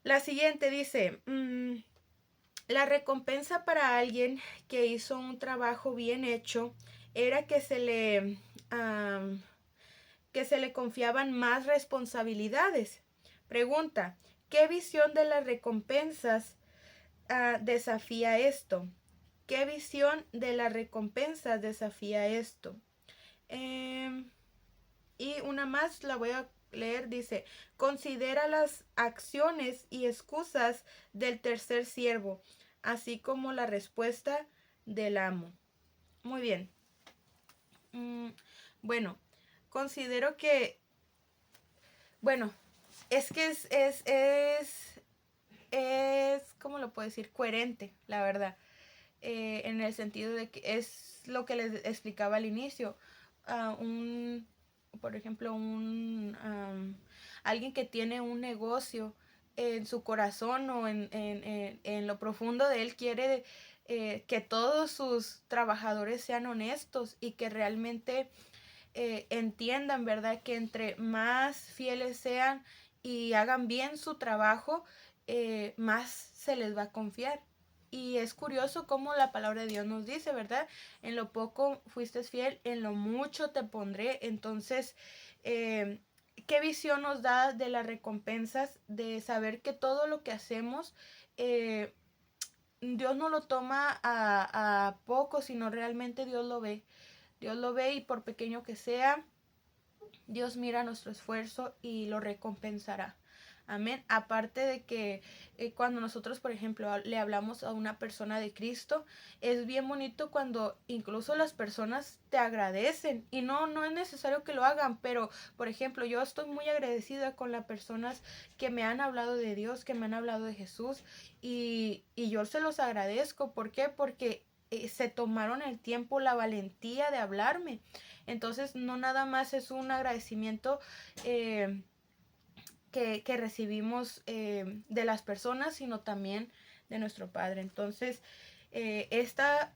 La siguiente dice, la recompensa para alguien que hizo un trabajo bien hecho era que se le confiaban más responsabilidades. Pregunta, ¿qué visión de las recompensas desafía esto? ¿Qué visión de las recompensas desafía esto? Eh, y una más la voy a leer, dice, considera las acciones y excusas del tercer siervo, así como la respuesta del amo. Muy bien. Mm, bueno, considero que, bueno, es que ¿cómo lo puedo decir? Coherente, la verdad. En el sentido de que es lo que les explicaba al inicio. Por ejemplo, alguien que tiene un negocio en su corazón o en lo profundo de él quiere que todos sus trabajadores sean honestos y que realmente entiendan, ¿verdad? Que entre más fieles sean y hagan bien su trabajo, más se les va a confiar. Y es curioso cómo la palabra de Dios nos dice, ¿verdad? En lo poco fuiste fiel, en lo mucho te pondré. Entonces, eh, ¿qué visión nos da de las recompensas? De saber que todo lo que hacemos, eh, Dios no lo toma a poco, sino realmente Dios lo ve. Dios lo ve y por pequeño que sea, Dios mira nuestro esfuerzo y lo recompensará. Amén. Aparte de que cuando nosotros, por ejemplo, le hablamos a una persona de Cristo, es bien bonito cuando incluso las personas te agradecen. Y no es necesario que lo hagan, pero, por ejemplo, yo estoy muy agradecida con las personas que me han hablado de Dios, que me han hablado de Jesús. Y yo se los agradezco. ¿Por qué? Porque se tomaron el tiempo, la valentía de hablarme. Entonces, no nada más es un agradecimiento que recibimos de las personas, sino también de nuestro Padre. Entonces, eh, esta,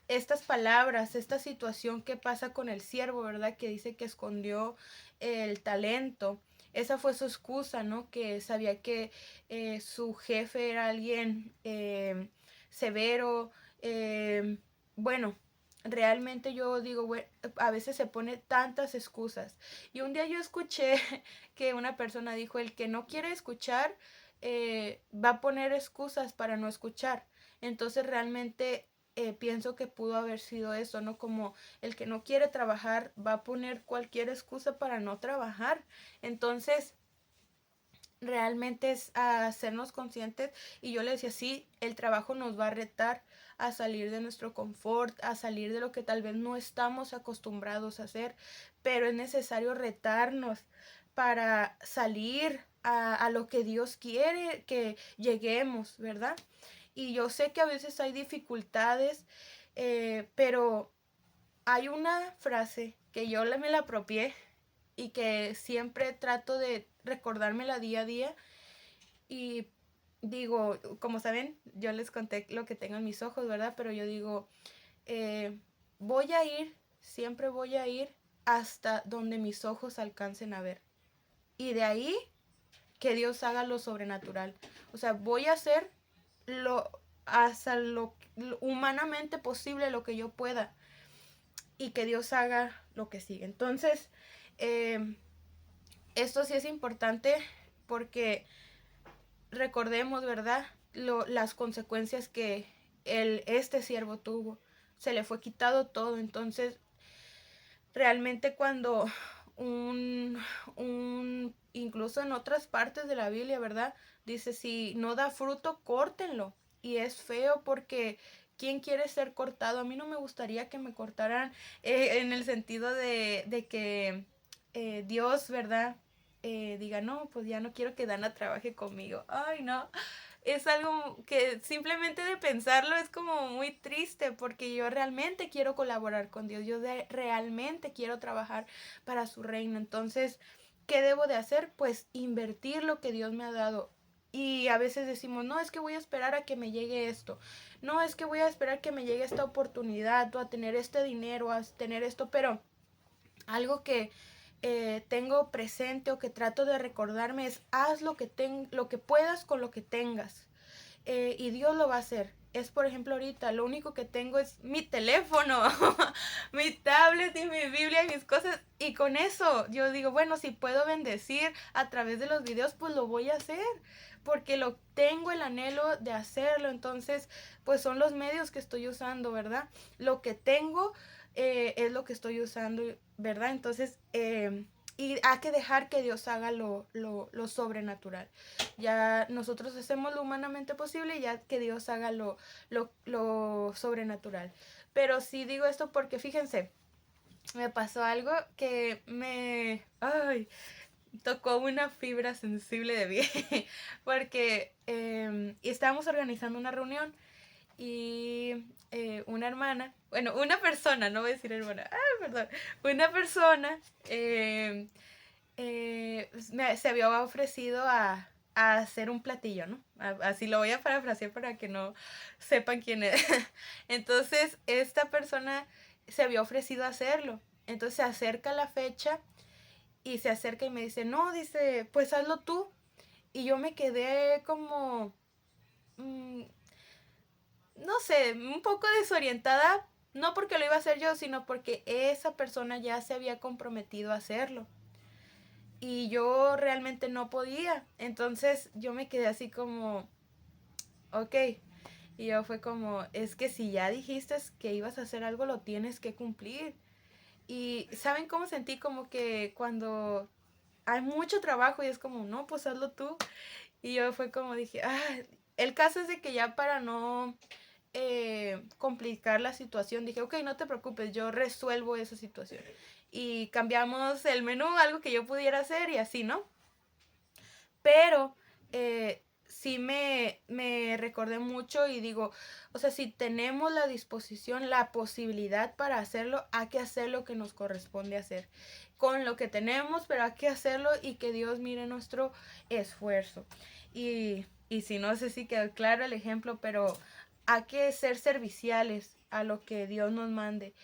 estas palabras, esta situación que pasa con el siervo, ¿verdad? Que dice que escondió el talento. Esa fue su excusa, ¿no? Que sabía que su jefe era alguien severo. Bueno, realmente yo digo, bueno, a veces se pone tantas excusas. Y un día yo escuché que una persona dijo, el que no quiere escuchar va a poner excusas para no escuchar. Entonces realmente pienso que pudo haber sido eso, ¿no? Como el que no quiere trabajar va a poner cualquier excusa para no trabajar. Entonces, realmente es hacernos conscientes y yo le decía, sí, el trabajo nos va a retar a salir de nuestro confort, a salir de lo que tal vez no estamos acostumbrados a hacer, pero es necesario retarnos para salir a lo que Dios quiere que lleguemos, ¿verdad? Y yo sé que a veces hay dificultades, pero hay una frase que yo me la apropié y que siempre trato de recordármela día a día y digo, como saben, yo les conté lo que tengo en mis ojos, ¿verdad? Pero yo digo, eh, voy a ir, siempre voy a ir hasta donde mis ojos alcancen a ver. Y de ahí que Dios haga lo sobrenatural. O sea, voy a hacer lo hasta lo humanamente posible lo que yo pueda y que Dios haga lo que sigue. Entonces, eh, esto sí es importante porque recordemos, ¿verdad? Las consecuencias que este siervo tuvo. Se le fue quitado todo. Entonces, realmente cuando un, incluso en otras partes de la Biblia, ¿verdad? Dice, si no da fruto, córtenlo. Y es feo porque ¿quién quiere ser cortado? A mí no me gustaría que me cortaran en el sentido de que Dios, ¿verdad? Diga, no, pues ya no quiero que Dana trabaje conmigo. Ay, no, es algo que simplemente de pensarlo es como muy triste porque yo realmente quiero colaborar con Dios, realmente quiero trabajar para su reino. Entonces, ¿qué debo de hacer? Pues invertir lo que Dios me ha dado. Y a veces decimos, no, es que voy a esperar a que me llegue esto. No, es que voy a esperar que me llegue esta oportunidad o a tener este dinero, a tener esto, pero algo tengo presente o que trato de recordarme es haz lo que puedas con lo que tengas. Y Dios lo va a hacer. Es, por ejemplo, ahorita lo único que tengo es mi teléfono, mi tablet y mi Biblia y mis cosas. Y con eso yo digo, bueno, si puedo bendecir a través de los videos, pues lo voy a hacer. Porque lo tengo el anhelo de hacerlo. Entonces, pues son los medios que estoy usando, ¿verdad? Lo que tengo es lo que estoy usando, ¿verdad? Entonces, y hay que dejar que Dios haga lo sobrenatural. Ya nosotros hacemos lo humanamente posible y ya que Dios haga lo sobrenatural. Pero sí digo esto porque fíjense, me pasó algo que ay, tocó una fibra sensible de mí. Porque estábamos organizando una reunión y una hermana, bueno, una persona, no voy a decir hermana, perdón, una persona se había ofrecido a hacer un platillo, ¿no? Así lo voy a parafrasear para que no sepan quién es. Entonces, esta persona se había ofrecido a hacerlo. Entonces se acerca la fecha y se acerca y me dice, no, dice, pues hazlo tú. Y yo me quedé como, mm, no sé, un poco desorientada, no porque lo iba a hacer yo, sino porque esa persona ya se había comprometido a hacerlo. Y yo realmente no podía. Entonces yo me quedé así como, ok. Y yo fue como, es que si ya dijiste que ibas a hacer algo, lo tienes que cumplir. Y ¿saben cómo sentí? Como que cuando hay mucho trabajo y es como, no, pues hazlo tú. Y yo fue como dije, el caso es de que ya para no complicar la situación, dije, ok, no te preocupes, yo resuelvo esa situación. Y cambiamos el menú, algo que yo pudiera hacer y así, ¿no? Pero sí me recordé mucho y digo, o sea, si tenemos la disposición, la posibilidad para hacerlo, hay que hacer lo que nos corresponde hacer. Con lo que tenemos, pero hay que hacerlo y que Dios mire nuestro esfuerzo. Y si no sé si quedó claro el ejemplo, pero hay que ser serviciales a lo que Dios nos mande.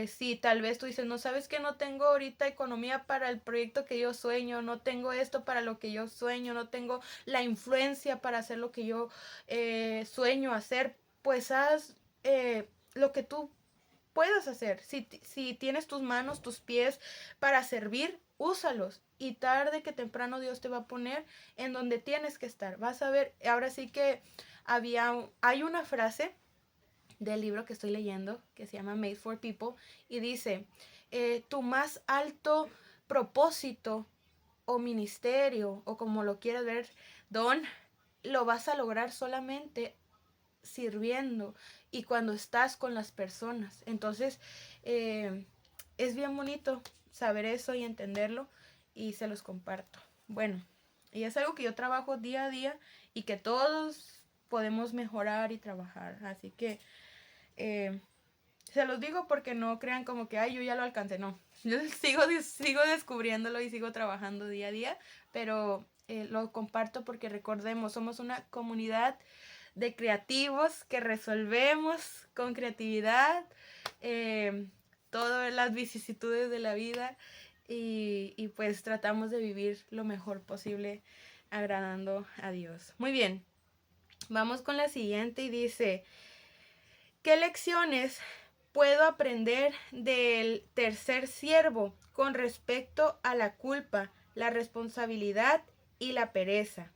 Si tal vez tú dices, no sabes que no tengo ahorita economía para el proyecto que yo sueño, no tengo esto para lo que yo sueño, no tengo la influencia para hacer lo que yo sueño hacer, pues haz lo que tú puedas hacer. Si tienes tus manos, tus pies para servir, úsalos. Y tarde que temprano Dios te va a poner en donde tienes que estar. Vas a ver, ahora sí que hay una frase del libro que estoy leyendo que se llama Made for People y dice, tu más alto propósito o ministerio o como lo quieras ver, don, lo vas a lograr solamente sirviendo y cuando estás con las personas. Entonces, es bien bonito saber eso y entenderlo y se los comparto. Bueno, y es algo que yo trabajo día a día y que todos podemos mejorar y trabajar. Así que se los digo porque no crean como que, ay, yo ya lo alcancé. No, yo sigo descubriéndolo y sigo trabajando día a día, pero lo comparto porque recordemos, somos una comunidad de creativos que resolvemos con creatividad todas las vicisitudes de la vida y pues tratamos de vivir lo mejor posible agradando a Dios. Muy bien, vamos con la siguiente y dice, ¿qué lecciones puedo aprender del tercer siervo con respecto a la culpa, la responsabilidad y la pereza?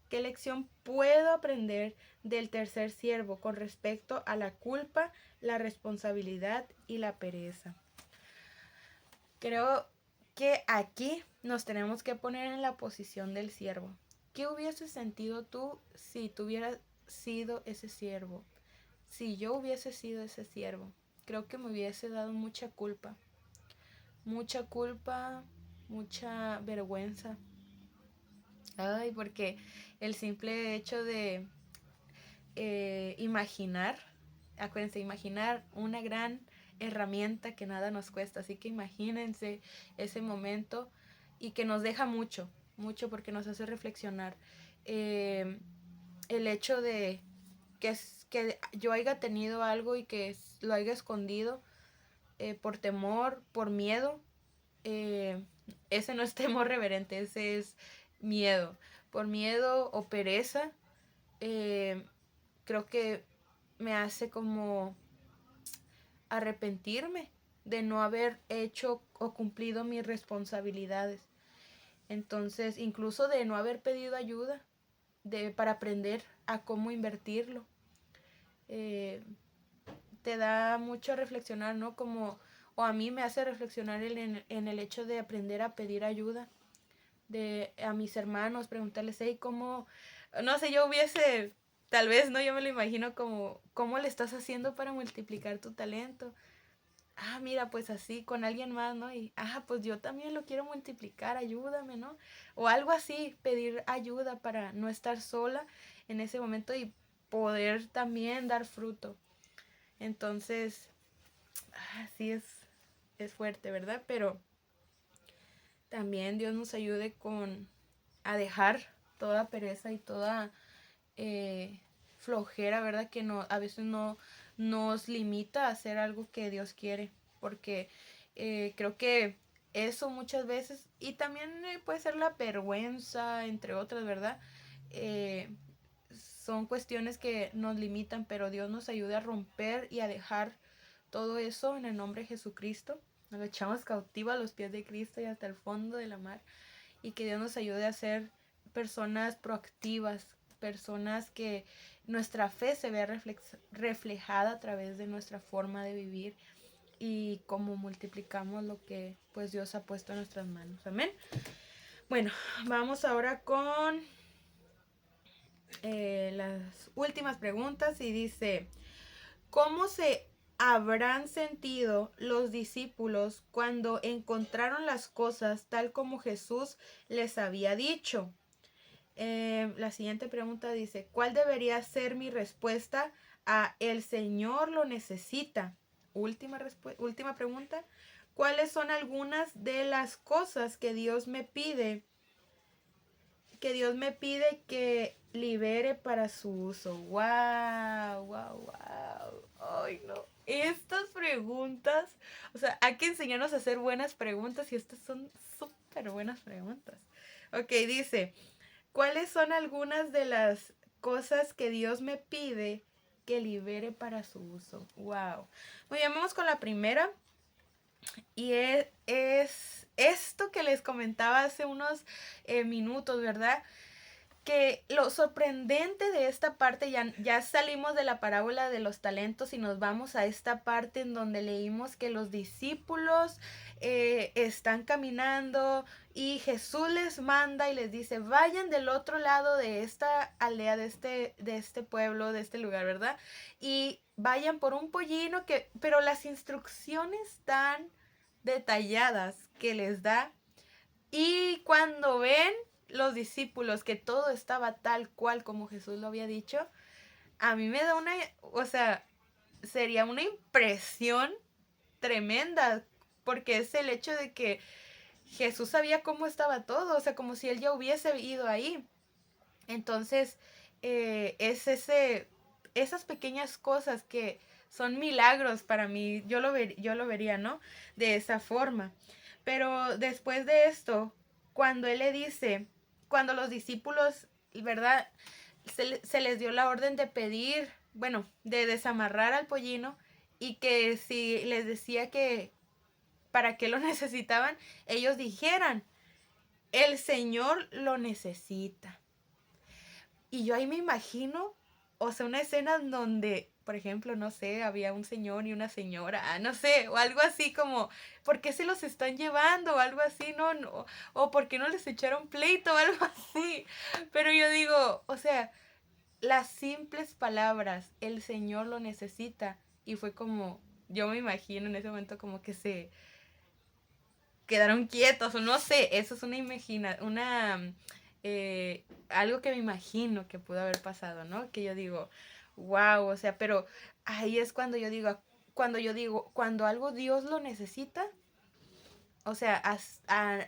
¿Qué lección puedo aprender del tercer siervo con respecto a la culpa, la responsabilidad y la pereza? Creo que aquí nos tenemos que poner en la posición del siervo. ¿Qué hubieses sentido tú si tú hubieras sido ese siervo? Si yo hubiese sido ese siervo, creo que me hubiese dado mucha culpa, mucha vergüenza. Ay, porque el simple hecho de imaginar, acuérdense, imaginar una gran herramienta que nada nos cuesta, así que imagínense ese momento y que nos deja mucho porque nos hace reflexionar. Eh, el hecho de que yo haya tenido algo y que lo haya escondido por temor, por miedo, eh, ese no es temor reverente, ese es miedo. Por miedo o pereza, creo que me hace como arrepentirme de no haber hecho o cumplido mis responsabilidades. Entonces, incluso de no haber pedido ayuda para aprender a cómo invertirlo. Eh, Te da mucho a reflexionar, ¿no? Como, o a mí me hace reflexionar en el hecho de aprender a pedir ayuda a mis hermanos, preguntarles, hey, ¿cómo? No sé, yo hubiese, tal vez, ¿no? Yo me lo imagino como, ¿cómo le estás haciendo para multiplicar tu talento? Ah, mira, pues así, con alguien más, ¿no? Y, pues yo también lo quiero multiplicar, ayúdame, ¿no? O algo así, pedir ayuda para no estar sola en ese momento y poder también dar fruto. Entonces, sí es fuerte, ¿verdad? Pero también Dios nos ayude a dejar toda pereza y toda flojera, ¿verdad? Que no, a veces no nos limita a hacer algo que Dios quiere. Porque creo que eso muchas veces, y también puede ser la vergüenza, entre otras, ¿verdad? Eh, Son cuestiones que nos limitan, pero Dios nos ayude a romper y a dejar todo eso en el nombre de Jesucristo. Nos echamos cautivo a los pies de Cristo y hasta el fondo de la mar. Y que Dios nos ayude a ser personas proactivas, personas que nuestra fe se vea reflejada a través de nuestra forma de vivir y cómo multiplicamos lo que pues Dios ha puesto en nuestras manos. Amén. Bueno, vamos ahora con las últimas preguntas y dice, ¿cómo se habrán sentido los discípulos cuando encontraron las cosas tal como Jesús les había dicho? La siguiente pregunta dice, ¿cuál debería ser mi respuesta a el Señor lo necesita? Última pregunta, ¿cuáles son algunas de las cosas que Dios me pide que libere para su uso? ¡Wow! ¡Wow! ¡Wow! ¡Ay, no! Estas preguntas, o sea, hay que enseñarnos a hacer buenas preguntas y estas son súper buenas preguntas. Ok, dice, ¿cuáles son algunas de las cosas que Dios me pide que libere para su uso? ¡Wow! Muy bien, vamos con la primera. Y es esto que les comentaba hace unos minutos, ¿verdad? Que lo sorprendente de esta parte, ya salimos de la parábola de los talentos y nos vamos a esta parte en donde leímos que los discípulos están caminando y Jesús les manda y les dice, vayan del otro lado de esta aldea, de este pueblo, de este lugar, ¿verdad? Y vayan por un pollino pero las instrucciones tan detalladas que les da y cuando ven los discípulos que todo estaba tal cual como Jesús lo había dicho, a mí me da o sea, sería una impresión tremenda, porque es el hecho de que Jesús sabía cómo estaba todo, o sea, como si él ya hubiese ido ahí. Entonces, es esas pequeñas cosas que son milagros para mí, yo lo vería, ¿no? De esa forma. Pero después de esto, cuando él le dice, cuando los discípulos, ¿verdad? Se les dio la orden de pedir, bueno, de desamarrar al pollino y que si les decía que para qué lo necesitaban, ellos dijeran, el Señor lo necesita. Y yo ahí me imagino, o sea, una escena donde, por ejemplo, no sé, había un señor y una señora, no sé, o algo así como, ¿por qué se los están llevando? O algo así, no, o ¿por qué no les echaron pleito? O algo así. Pero yo digo, o sea, las simples palabras, el Señor lo necesita. Y fue como, yo me imagino en ese momento como que se quedaron quietos, o no sé, eso es algo que me imagino que pudo haber pasado, ¿no? Que yo digo, wow, o sea, pero ahí es cuando algo Dios lo necesita, o sea,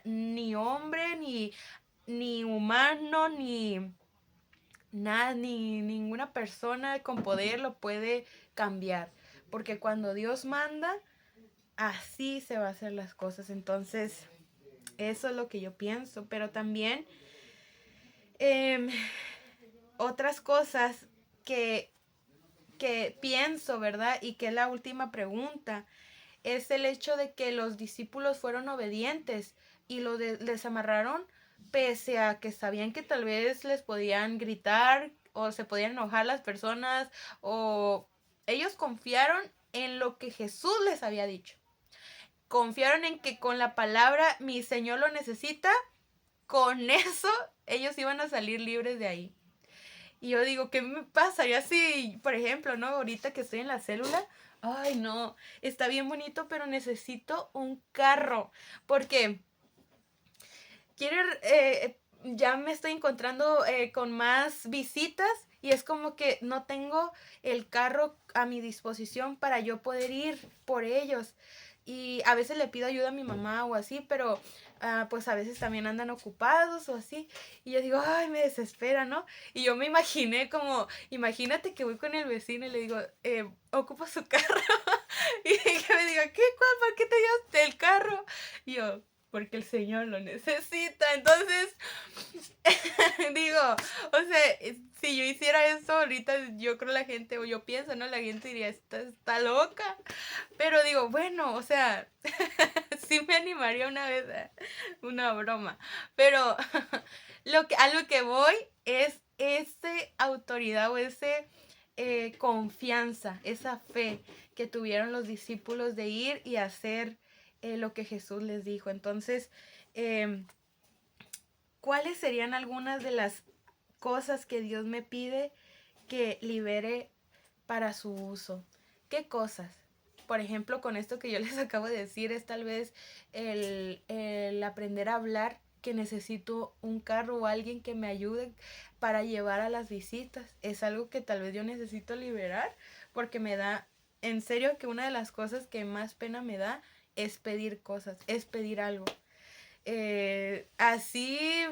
ni hombre, ni humano, ni nada, ni ninguna persona con poder lo puede cambiar, porque cuando Dios manda, así se va a hacer las cosas. Entonces, eso es lo que yo pienso. Pero también em, otras cosas que pienso, ¿verdad? Y que es la última pregunta, es el hecho de que los discípulos fueron obedientes y les amarraron pese a que sabían que tal vez les podían gritar o se podían enojar las personas, o ellos confiaron en lo que Jesús les había dicho. Confiaron en que con la palabra mi Señor lo necesita, con eso ellos iban a salir libres de ahí. Y yo digo, ¿qué me pasaría si, por ejemplo, no? Ahorita que estoy en la célula, ay, no, está bien bonito, pero necesito un carro. Porque quiero, ya me estoy encontrando con más visitas y es como que no tengo el carro a mi disposición para yo poder ir por ellos. Y a veces le pido ayuda a mi mamá o así, pero pues a veces también andan ocupados o así. Y yo digo, ay, me desespera, ¿no? Y yo me imaginé como, imagínate que voy con el vecino y le digo, ocupo su carro. Y que me diga, ¿qué? ¿Cuál? ¿Por qué te llevaste el carro? Y yo, porque el Señor lo necesita. Entonces, digo, o sea, si yo hiciera eso ahorita, yo creo la gente, o yo pienso, ¿no? La gente diría, está loca. Pero digo, bueno, o sea, sí me animaría una vez a una broma. Pero a lo que voy es ese autoridad o ese confianza, esa fe que tuvieron los discípulos de ir y hacer lo que Jesús les dijo. Entonces, eh, ¿cuáles serían algunas de las cosas que Dios me pide que libere para su uso? ¿Qué cosas? Por ejemplo, con esto que yo les acabo de decir, es tal vez el aprender a hablar, que necesito un carro o alguien que me ayude para llevar a las visitas. Es algo que tal vez yo necesito liberar porque me da, en serio, que una de las cosas que más pena me da es pedir cosas, es pedir algo. Así,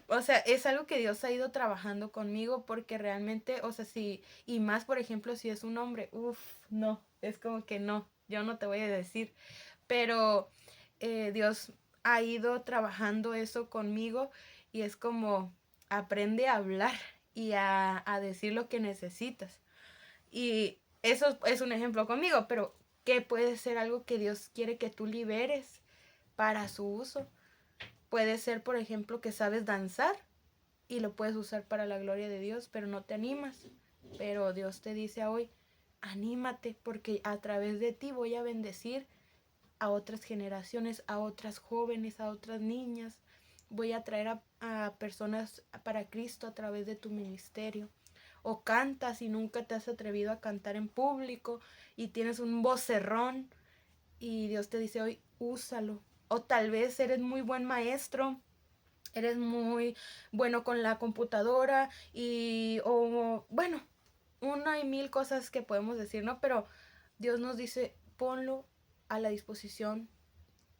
o sea, es algo que Dios ha ido trabajando conmigo porque realmente, o sea, si, y más por ejemplo, si es un hombre, uff, no, es como que no, yo no te voy a decir, pero Dios ha ido trabajando eso conmigo y es como aprende a hablar y a decir lo que necesitas. Y eso es un ejemplo conmigo, pero ¿qué puede ser algo que Dios quiere que tú liberes para su uso? Puede ser, por ejemplo, que sabes danzar y lo puedes usar para la gloria de Dios, pero no te animas. Pero Dios te dice hoy, anímate porque a través de ti voy a bendecir a otras generaciones, a otras jóvenes, a otras niñas. Voy a traer a personas para Cristo a través de tu ministerio. O cantas y nunca te has atrevido a cantar en público y tienes un vocerrón y Dios te dice hoy, úsalo. O tal vez eres muy buen maestro, eres muy bueno con la computadora y, o bueno, una y mil cosas que podemos decir, ¿no? Pero Dios nos dice, ponlo a la disposición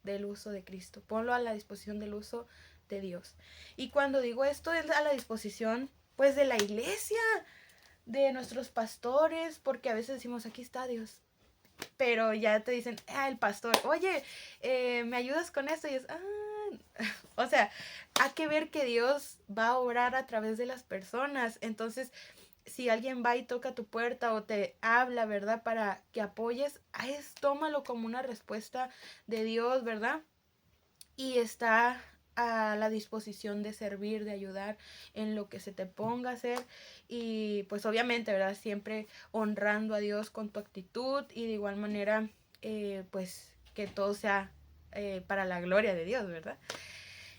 del uso de Cristo, ponlo a la disposición del uso de Dios. Y cuando digo esto es a la disposición, pues, de la iglesia, de nuestros pastores, porque a veces decimos, aquí está Dios, pero ya te dicen, el pastor, oye, ¿me ayudas con esto? Y es, o sea, hay que ver que Dios va a obrar a través de las personas. Entonces, si alguien va y toca tu puerta o te habla, ¿verdad? Para que apoyes, tómalo como una respuesta de Dios, ¿verdad? Y está a la disposición de servir, de ayudar en lo que se te ponga a hacer y pues obviamente, ¿verdad? Siempre honrando a Dios con tu actitud y de igual manera pues que todo sea para la gloria de Dios, ¿verdad?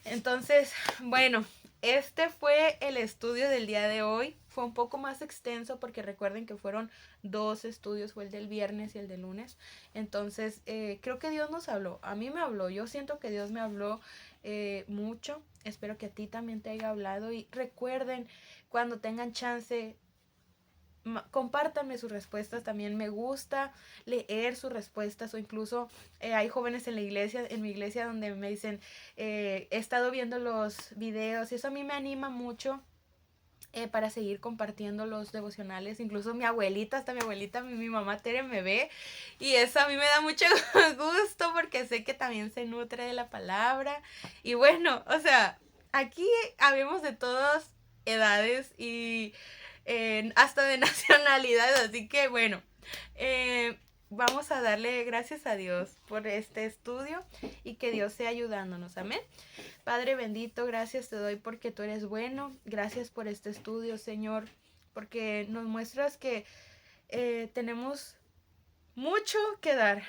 Entonces, bueno, este fue el estudio del día de hoy. Fue un poco más extenso porque recuerden que fueron dos estudios, fue el del viernes y el del lunes. Entonces, creo que Dios nos habló. A mí me habló. Yo siento que Dios me habló mucho. Espero que a ti también te haya hablado. Y recuerden, cuando tengan chance, compártanme sus respuestas, también me gusta leer sus respuestas o incluso hay jóvenes en la iglesia, en mi iglesia donde me dicen, he estado viendo los videos y eso a mí me anima mucho para seguir compartiendo los devocionales. Incluso mi abuelita, hasta mi abuelita, mi mamá Tere me ve, y eso a mí me da mucho gusto porque sé que también se nutre de la palabra. Y bueno, o sea, aquí habemos de todas edades y hasta de nacionalidades, así que bueno, vamos a darle gracias a Dios por este estudio y que Dios sea ayudándonos, amén. Padre bendito, gracias te doy porque tú eres bueno. Gracias por este estudio, Señor, porque nos muestras que tenemos mucho que dar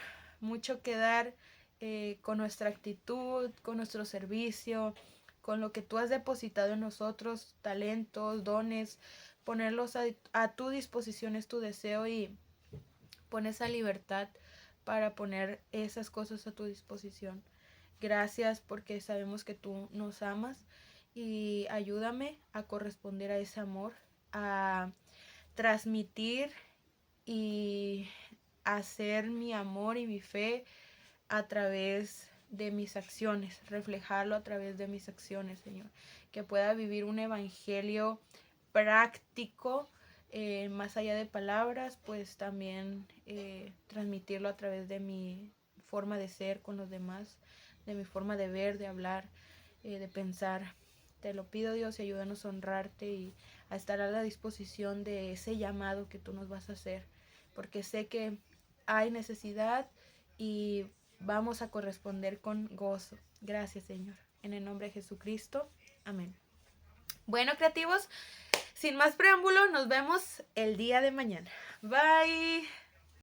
con nuestra actitud, con nuestro servicio, con lo que tú has depositado en nosotros, talentos, dones, ponerlos a tu disposición es tu deseo, y pon esa libertad para poner esas cosas a tu disposición. Gracias porque sabemos que tú nos amas, y ayúdame a corresponder a ese amor, a transmitir y hacer mi amor y mi fe a través de mis acciones, reflejarlo a través de mis acciones, Señor. Que pueda vivir un evangelio práctico, más allá de palabras, pues también transmitirlo a través de mi forma de ser con los demás, de mi forma de ver, de hablar, de pensar. Te lo pido, Dios, y ayúdanos a honrarte y a estar a la disposición de ese llamado que tú nos vas a hacer, porque sé que hay necesidad y vamos a corresponder con gozo. Gracias, Señor. En el nombre de Jesucristo. Amén. Bueno, creativos, sin más preámbulo, nos vemos el día de mañana. Bye.